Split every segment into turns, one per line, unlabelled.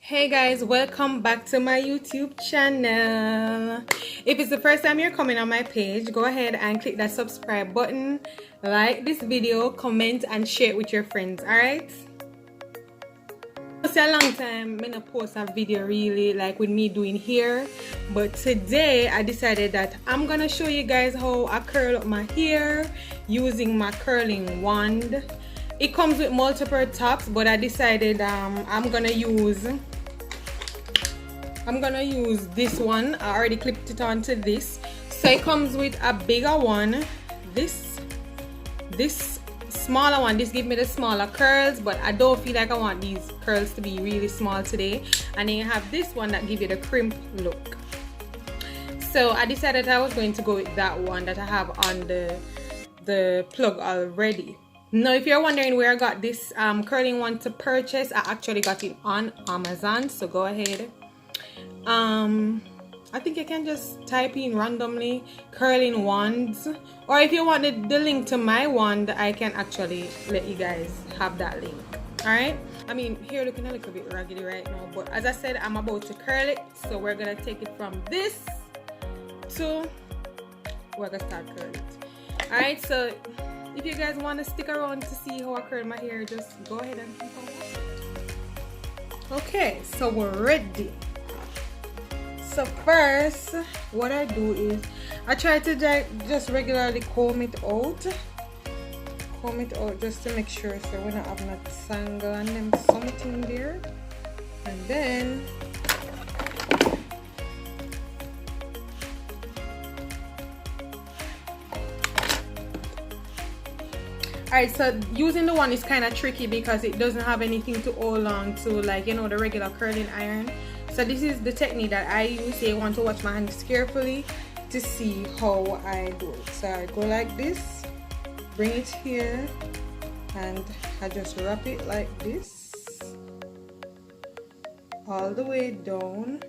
Hey guys, welcome back to my YouTube channel. If it's the first time you're coming on my page, go ahead and click that subscribe button, like this video, comment and share it with your friends. Alright, it's a long time I not post a video really like with me doing hair, but today I decided that I'm gonna show you guys how I curl up my hair using my curling wand. It comes with multiple tops, but I decided I'm gonna use this one. I already clipped it onto this. So it comes with a bigger one, this smaller one. This gives me the smaller curls, but I don't feel like I want these curls to be really small today. And then you have this one that gives you the crimp look. So I decided I was going to go with that one that I have on the plug already. Now if you're wondering where I got this curling one to purchase, I actually got it on Amazon. So go ahead, I think you can just type in randomly curling wands, or if you wanted the link to my wand, I can actually let you guys have that link. Alright, I mean, hair looking a little bit raggedy right now, but as I said, I'm about to curl it, so we're gonna take it from this to we're gonna start curling it. Alright, so if you guys want to stick around to see how I curl my hair, just go ahead and keep on. Okay, so we're ready. So first, what I do is I try to just regularly comb it out just to make sure so we don't have no tangle and them something there. And then alright, so using the one is kind of tricky because it doesn't have anything to hold on to, like, you know, the regular curling iron. So this is the technique that I use. So you want to watch my hands carefully to see how I do it. So I go like this, bring it here, and I just wrap it like this all the way down.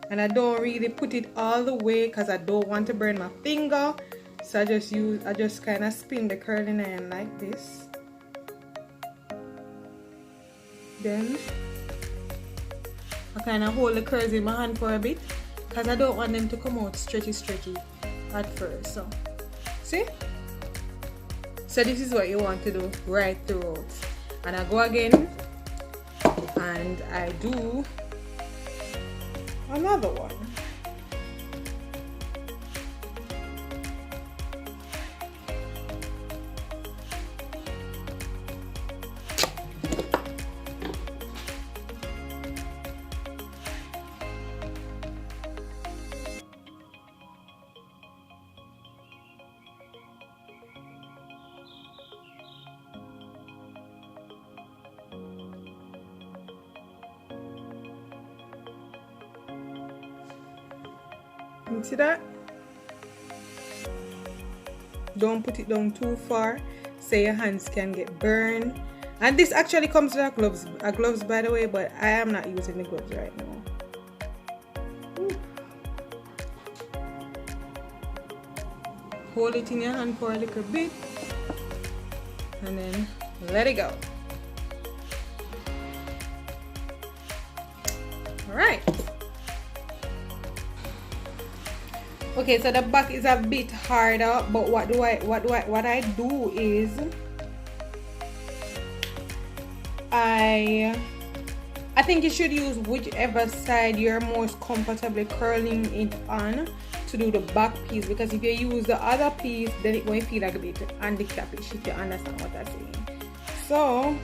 And I don't really put it all the way because I don't want to burn my finger. So I just kind of spin the curling iron like this. Then I kind of hold the curls in my hand for a bit because I don't want them to come out stretchy at first. So see, so this is what you want to do right throughout. And I go again and I do another one. You see that? Don't put it down too far so your hands can get burned. And this actually comes with gloves by the way, but I am not using the gloves right now. Ooh. Hold it in your hand for a little bit and then let it go. Alright. Okay, so the back is a bit harder, but what I do is I think you should use whichever side you're most comfortably curling it on to do the back piece, because if you use the other piece then it won't feel like a bit handicappish, if you understand what I'm saying. So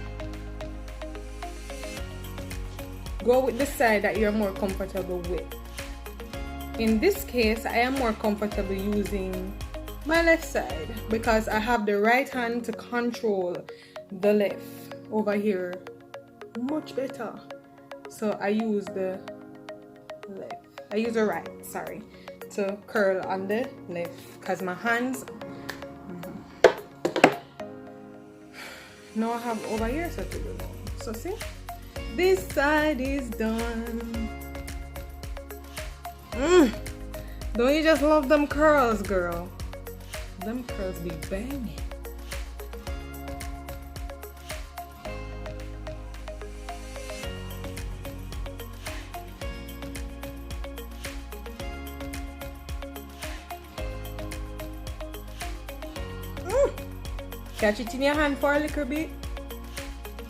go with the side that you're more comfortable with. In this case, I am more comfortable using my left side because I have the right hand to control the left over here much better. So I use the right, sorry, to curl on the left because my hands now I have over here so to do. So see, this side is done. Don't you just love them curls, girl? Them curls be banging. Catch it in your hand for a little bit,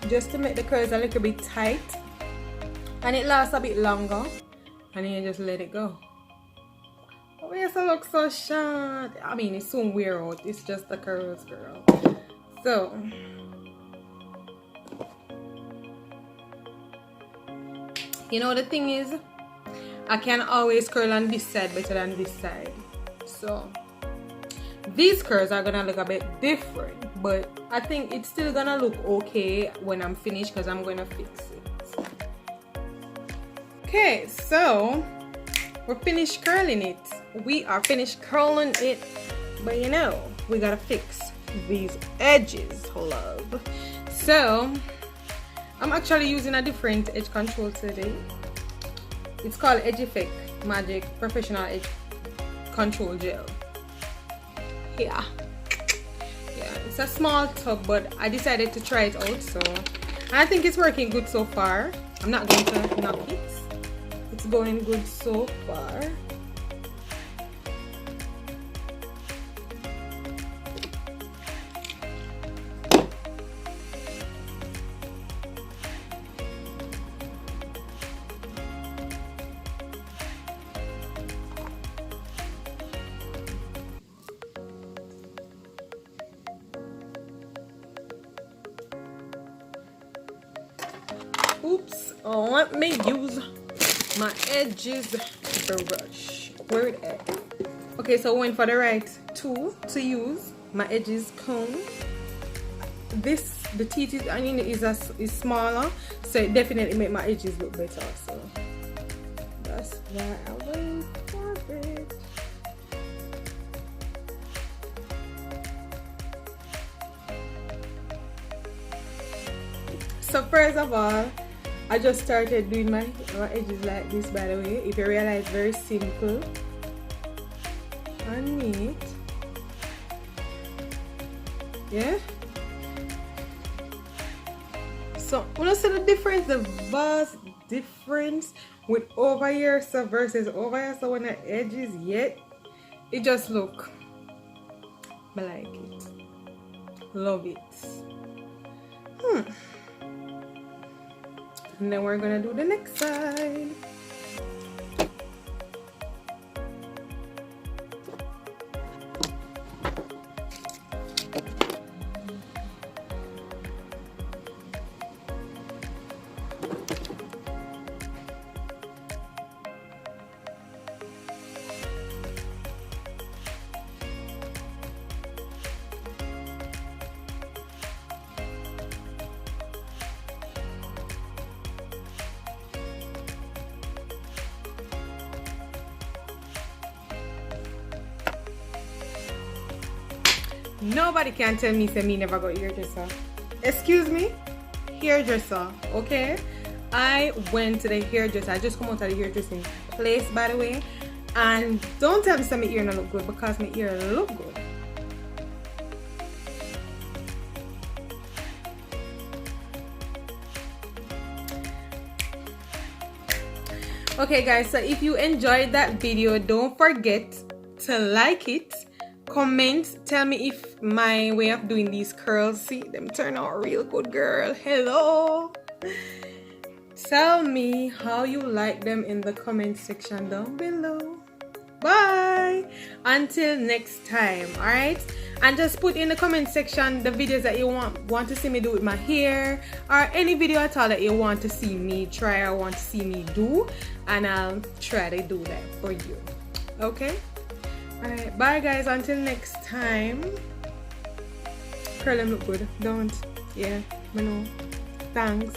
just to make the curls a little bit tight, and it lasts a bit longer, and then you just let it go. Oh yes, it looks so short. I mean, it soon wear out. It's just the curls, girl. So you know, the thing is, I can always curl on this side better than this side. So these curls are gonna look a bit different, but I think it's still gonna look okay when I'm finished, because I'm gonna fix it. Okay, so we're finished curling it. We are finished curling it, but you know, we gotta fix these edges, love. So I'm actually using a different edge control today. It's called Edge Effect Magic Professional Edge Control Gel. Yeah, it's a small tub, but I decided to try it out, so I think it's working good so far. I'm not going to knock it. It's going good so far. Oops, let me use my edges brush. Where it at? Okay, so went for the right tool to use, my edges comb. The teeth is smaller, so it definitely make my edges look better. So that's why I went for it. So first of all, I just started doing my edges like this, by the way. If you realize, very simple and neat. Yeah. So when I see the difference, the vast difference with over here so versus over here, so when the edges yet, it just look. I like it. Love it. And then we're gonna do the next side. Nobody can tell me say me never got hairdresser. Excuse me? Hairdresser, okay? I went to the hairdresser. I just come out of the hairdressing place, by the way. And don't tell me say my ear not look good, because my ear look good. Okay guys, so if you enjoyed that video, don't forget to like it. Comment, tell me if my way of doing these curls, see them turn out real good, girl. Hello, tell me how you like them in the comment section down below. Bye, until next time. All right, and just put in the comment section the videos that you want to see me do with my hair, or any video at all that you want to see me try or want to see me do, and I'll try to do that for you. Okay. Alright, bye guys, until next time. Curl them look good, don't? Yeah, I know. Thanks.